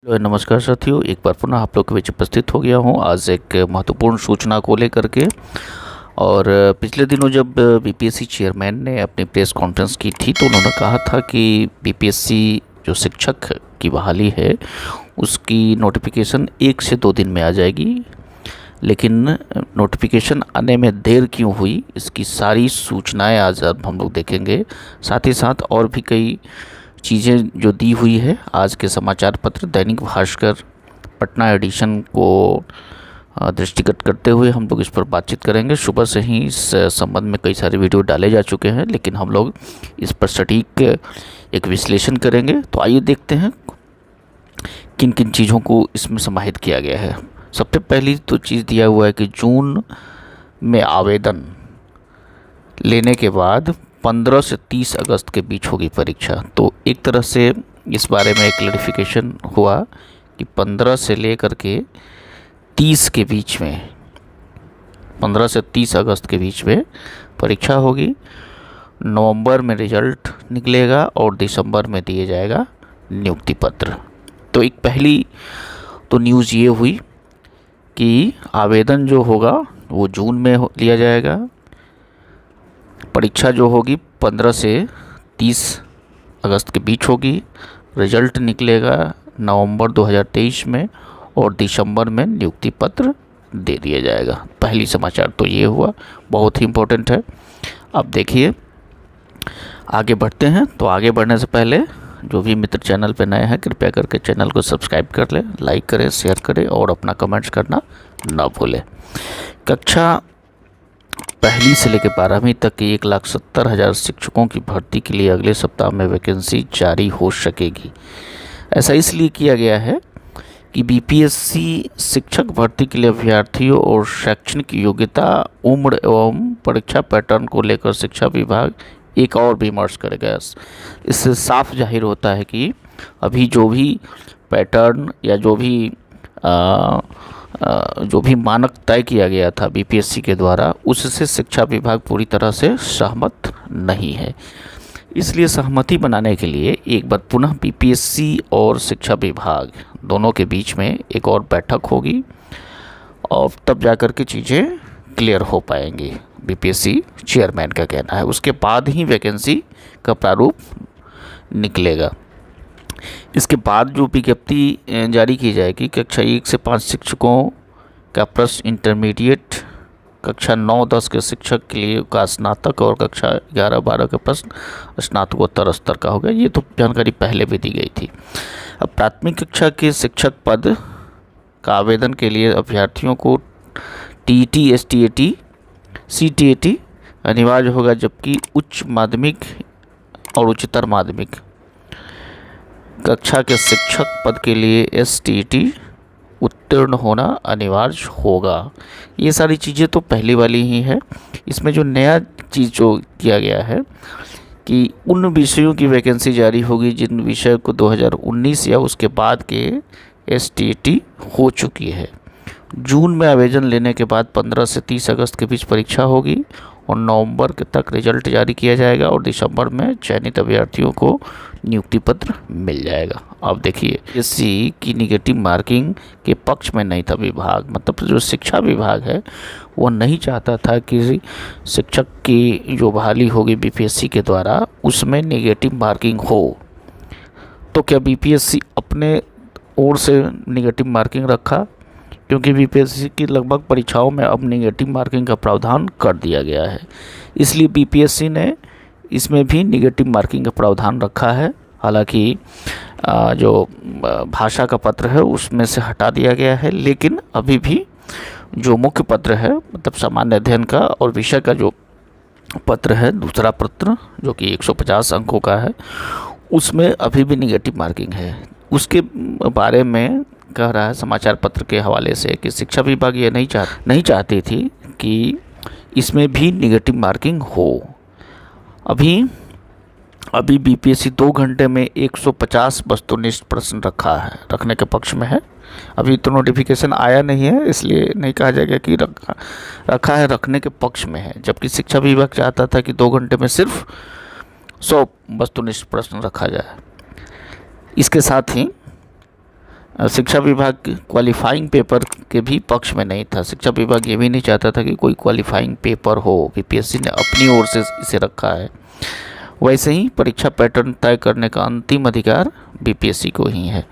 Hello, नमस्कार साथियों। एक बार पुनः आप लोग के बीच उपस्थित हो गया हूं आज एक महत्वपूर्ण सूचना को लेकर के। और पिछले दिनों जब बीपीएससी चेयरमैन ने अपनी प्रेस कॉन्फ्रेंस की थी तो उन्होंने कहा था कि बीपीएससी जो शिक्षक की बहाली है उसकी नोटिफिकेशन 1 से 2 दिन में आ जाएगी। लेकिन नोटिफिकेशन आने में देर क्यों हुई, इसकी सारी सूचनाएं आज अब हम लोग देखेंगे। साथ ही साथ और भी कई चीज़ें जो दी हुई है आज के समाचार पत्र दैनिक भास्कर पटना एडिशन को दृष्टिगत करते हुए हम लोग इस पर बातचीत करेंगे। सुबह से ही इस संबंध में कई सारे वीडियो डाले जा चुके हैं, लेकिन हम लोग इस पर सटीक एक विश्लेषण करेंगे। तो आइए देखते हैं किन किन चीज़ों को इसमें समाहित किया गया है। सबसे पहली तो चीज़ दिया हुआ है कि जून में आवेदन लेने के बाद 15 से 30 अगस्त के बीच होगी परीक्षा। तो एक तरह से इस बारे में एक क्लैरिफिकेशन हुआ कि 15 से लेकर के 30 के बीच में 15 से 30 अगस्त के बीच में परीक्षा होगी। नवंबर में रिजल्ट निकलेगा और दिसंबर में दिए जाएगा नियुक्ति पत्र। तो एक पहली तो न्यूज़ ये हुई कि आवेदन जो होगा वो जून में लिया जाएगा। परीक्षा जो होगी 15 से 30 अगस्त के बीच होगी। रिजल्ट निकलेगा नवंबर 2023 में और दिसंबर में नियुक्ति पत्र दे दिया जाएगा। पहली समाचार तो ये हुआ, बहुत ही इम्पोर्टेंट है। अब देखिए आगे बढ़ते हैं। तो आगे बढ़ने से पहले जो भी मित्र चैनल पर नए हैं कृपया करके चैनल को सब्सक्राइब कर लें, लाइक करें, शेयर करें और अपना कमेंट्स करना ना भूलें। कक्षा पहली से लेकर 12वीं तक के 1,70,000 शिक्षकों की भर्ती के लिए अगले सप्ताह में वैकेंसी जारी हो सकेगी। ऐसा इसलिए किया गया है कि बीपीएससी शिक्षक भर्ती के लिए अभ्यर्थियों और शैक्षणिक योग्यता, उम्र एवं परीक्षा पैटर्न को लेकर शिक्षा विभाग एक और विमर्श करेगा। इससे साफ जाहिर होता है कि अभी जो भी पैटर्न या जो भी मानक तय किया गया था बीपीएससी के द्वारा, उससे शिक्षा विभाग पूरी तरह से सहमत नहीं है। इसलिए सहमति बनाने के लिए एक बार पुनः बीपीएससी और शिक्षा विभाग दोनों के बीच में एक और बैठक होगी और तब जाकर के चीज़ें क्लियर हो पाएंगी। बीपीएससी चेयरमैन का कहना है उसके बाद ही वैकेंसी का प्रारूप निकलेगा। इसके बाद जो विज्ञप्ति जारी की जाएगी, कक्षा 1 से 5 शिक्षकों का प्रश्न इंटरमीडिएट, कक्षा 9-10 के शिक्षक के लिए का स्नातक और कक्षा 11-12 का प्रश्न स्नातकोत्तर स्तर का होगा। ये तो जानकारी पहले भी दी गई थी। अब प्राथमिक कक्षा के शिक्षक पद का आवेदन के लिए अभ्यर्थियों को टीईटी, एसटीईटी, सीटीईटी अनिवार्य होगा, जबकि उच्च माध्यमिक और उच्चतर माध्यमिक कक्षा के शिक्षक पद के लिए एसटीईटी उत्तीर्ण होना अनिवार्य होगा। ये सारी चीज़ें तो पहले वाली ही है। इसमें जो नया चीज़ जो किया गया है कि उन विषयों की वैकेंसी जारी होगी जिन विषय को 2019 या उसके बाद के एसटीईटी हो चुकी है। जून में आवेदन लेने के बाद 15 से 30 अगस्त के बीच परीक्षा होगी और नवंबर तक रिजल्ट जारी किया जाएगा और दिसंबर में चयनित अभ्यर्थियों को नियुक्ति पत्र मिल जाएगा। अब देखिए एससी की निगेटिव मार्किंग के पक्ष में नहीं था विभाग, मतलब जो शिक्षा विभाग है वो नहीं चाहता था कि शिक्षक की जो बहाली होगी बीपीएससी के द्वारा उसमें निगेटिव मार्किंग हो। तो क्या बीपीएससी अपने ओर से निगेटिव मार्किंग रखा? क्योंकि बीपीएससी की लगभग परीक्षाओं में अब निगेटिव मार्किंग का प्रावधान कर दिया गया है, इसलिए बीपीएससी ने इसमें भी निगेटिव मार्किंग का प्रावधान रखा है। हालांकि जो भाषा का पत्र है उसमें से हटा दिया गया है, लेकिन अभी भी जो मुख्य पत्र है मतलब सामान्य अध्ययन का और विषय का जो पत्र है, दूसरा पत्र जो कि 150 अंकों का है, उसमें अभी भी निगेटिव मार्किंग है। उसके बारे में कह रहा है समाचार पत्र के हवाले से कि शिक्षा विभाग ये नहीं चाहती थी कि इसमें भी निगेटिव मार्किंग हो। अभी बीपीएससी 2 घंटे में 150 वस्तुनिष्ठ प्रश्न रखने के पक्ष में है। अभी तो नोटिफिकेशन आया नहीं है, इसलिए नहीं कहा जाएगा कि रखा है, रखने के पक्ष में है। जबकि शिक्षा विभाग चाहता था कि 2 घंटे में सिर्फ 100 वस्तुनिष्ठ प्रश्न रखा जाए। इसके साथ ही शिक्षा विभाग क्वालिफाइंग पेपर के भी पक्ष में नहीं था। शिक्षा विभाग ये भी नहीं चाहता था कि कोई क्वालिफाइंग पेपर हो, बीपीएससी ने अपनी ओर से इसे रखा है। वैसे ही परीक्षा पैटर्न तय करने का अंतिम अधिकार बीपीएससी को ही है।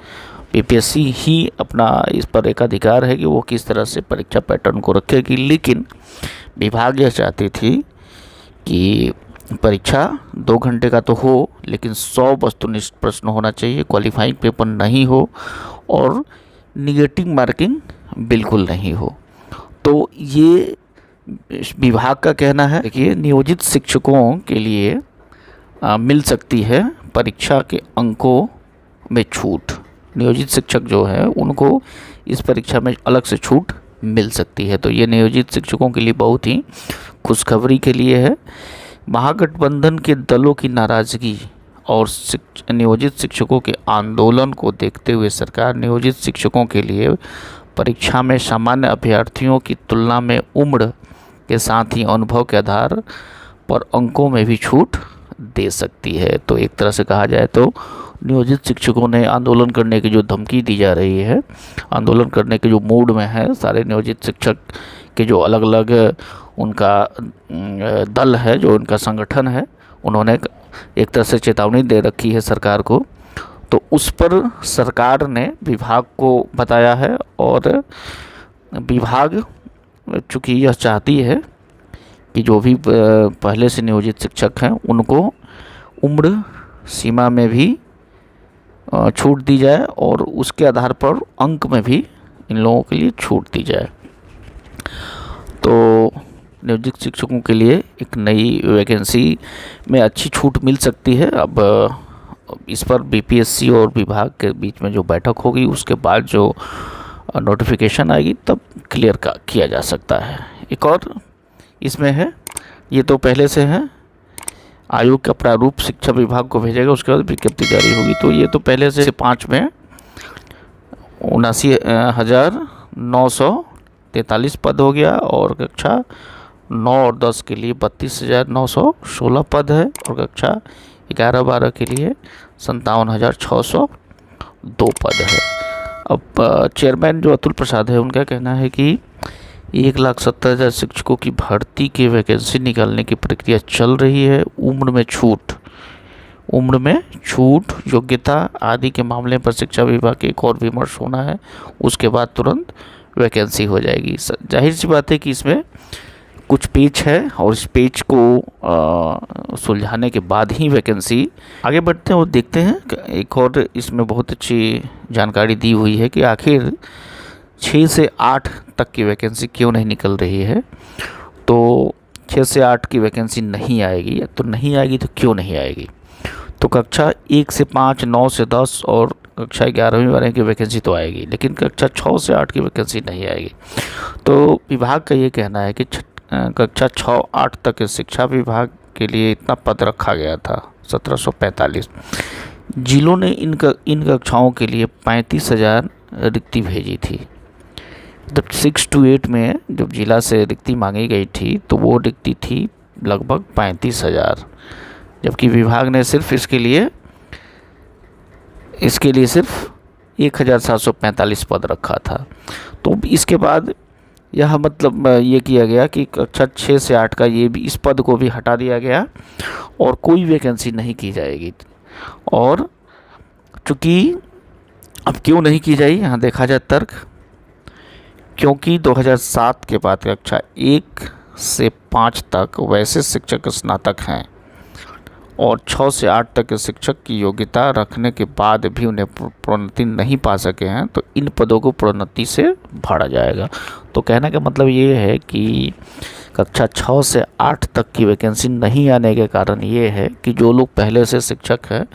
बीपीएससी ही अपना इस पर एक अधिकार है कि वो किस तरह से परीक्षा पैटर्न को रखेगी, लेकिन विभाग यह चाहती थी कि परीक्षा 2 घंटे का तो हो, लेकिन 100 वस्तुनिष्ठ प्रश्न होना चाहिए, क्वालिफाइंग पेपर नहीं हो और निगेटिव मार्किंग बिल्कुल नहीं हो। तो ये विभाग का कहना है। देखिए, नियोजित शिक्षकों के लिए मिल सकती है परीक्षा के अंकों में छूट। नियोजित शिक्षक जो है उनको इस परीक्षा में अलग से छूट मिल सकती है। तो ये नियोजित शिक्षकों के लिए बहुत ही खुशखबरी के लिए है। महागठबंधन के दलों की नाराज़गी और नियोजित शिक्षकों के आंदोलन को देखते हुए सरकार नियोजित शिक्षकों के लिए परीक्षा में सामान्य अभ्यर्थियों की तुलना में उम्र के साथ ही अनुभव के आधार पर अंकों में भी छूट दे सकती है। तो एक तरह से कहा जाए तो नियोजित शिक्षकों ने आंदोलन करने की जो धमकी दी जा रही है, आंदोलन करने के जो मूड में है सारे नियोजित शिक्षक के जो अलग अलग उनका दल है, जो उनका संगठन है, उन्होंने एक तरह से चेतावनी दे रखी है सरकार को। तो उस पर सरकार ने विभाग को बताया है और विभाग चूँकि यह चाहती है कि जो भी पहले से नियोजित शिक्षक हैं उनको उम्र सीमा में भी छूट दी जाए और उसके आधार पर अंक में भी इन लोगों के लिए छूट दी जाए। तो नियोजित शिक्षकों के लिए एक नई वैकेंसी में अच्छी छूट मिल सकती है। अब इस पर बीपीएससी और विभाग के बीच में जो बैठक होगी उसके बाद जो नोटिफिकेशन आएगी तब क्लियर किया जा सकता है। एक और इसमें है, ये तो पहले से है, आयोग का प्रारूप शिक्षा विभाग को भेजेगा, उसके बाद विज्ञप्ति जारी होगी। तो ये तो पहले से 5 में 79,943 पद हो गया और कक्षा 9 और 10 के लिए 32,916 पद है और कक्षा 11-12 के लिए 57,602 पद है। अब चेयरमैन जो अतुल प्रसाद है उनका कहना है कि 1,70,000 शिक्षकों की भर्ती की वैकेंसी निकालने की प्रक्रिया चल रही है। उम्र में छूट, योग्यता आदि के मामले पर शिक्षा विभाग के एक और विमर्श होना है, उसके बाद तुरंत वैकेंसी हो जाएगी। जाहिर सी बात है कि इसमें कुछ पेच है और इस पेच को सुलझाने के बाद ही वैकेंसी। आगे बढ़ते हैं और देखते हैं एक और इसमें बहुत अच्छी जानकारी दी हुई है कि आखिर 6 से 8 तक की वैकेंसी क्यों नहीं निकल रही है। तो 6 से 8 की वैकेंसी नहीं आएगी, तो नहीं आएगी तो क्यों नहीं आएगी। तो कक्षा 1 से 5, 9 से 10 और कक्षा 11वीं-12वीं की वैकेंसी तो आएगी, लेकिन कक्षा 6 से 8 की वैकेंसी नहीं आएगी। तो विभाग का ये कहना है कि कक्षा 6-8 तक के शिक्षा विभाग के लिए इतना पद रखा गया था 1745। जिलों ने इन कक्षाओं के लिए 35,000 रिक्ति भेजी थी। जब 6 to 8 में जब जिला से रिक्ति मांगी गई थी तो वो रिक्ति थी लगभग 35,000, जबकि विभाग ने सिर्फ इसके लिए सिर्फ 1,745 पद रखा था। तो इसके बाद यह मतलब ये किया गया कि कक्षा 6 से 8 का ये भी, इस पद को भी हटा दिया गया और कोई वैकेंसी नहीं की जाएगी। और चूँकि अब क्यों नहीं की जाएगी, यहाँ देखा जाए तर्क, क्योंकि 2007 के बाद कक्षा 1 से 5 तक वैसे शिक्षक स्नातक हैं और 6 से 8 तक के शिक्षक की योग्यता रखने के बाद भी उन्हें प्रोन्नति नहीं पा सके हैं, तो इन पदों को प्रोन्नति से भरा जाएगा। तो कहने का मतलब ये है कि कक्षा 6 से 8 तक की वैकेंसी नहीं आने के कारण ये है कि जो लोग पहले से शिक्षक हैं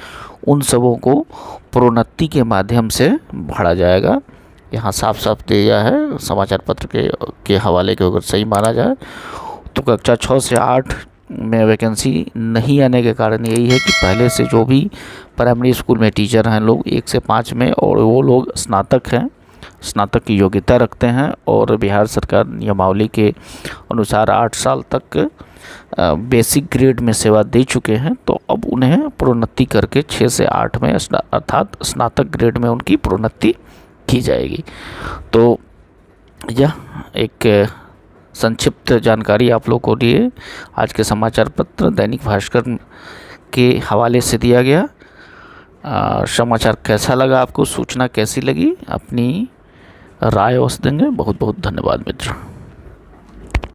उन सबों को प्रोन्नति के माध्यम से भरा जाएगा। यहाँ साफ साफ दिया है समाचार पत्र के हवाले के, अगर सही माना जाए तो कक्षा 6 से 8 में वैकेंसी नहीं आने के कारण यही है कि पहले से जो भी प्राइमरी स्कूल में टीचर हैं लोग 1 से 5 में, और वो लोग स्नातक हैं, स्नातक की योग्यता रखते हैं और बिहार सरकार नियमावली के अनुसार 8 साल तक बेसिक ग्रेड में सेवा दे चुके हैं, तो अब उन्हें प्रोन्नति करके 6 से 8 में अर्थात स्नातक ग्रेड में उनकी प्रोन्नति की जाएगी। तो यह एक संक्षिप्त जानकारी आप लोग को लिए आज के समाचार पत्र दैनिक भास्कर के हवाले से दिया गया। समाचार कैसा लगा आपको, सूचना कैसी लगी, अपनी राय अवश्य देंगे। बहुत बहुत धन्यवाद मित्र।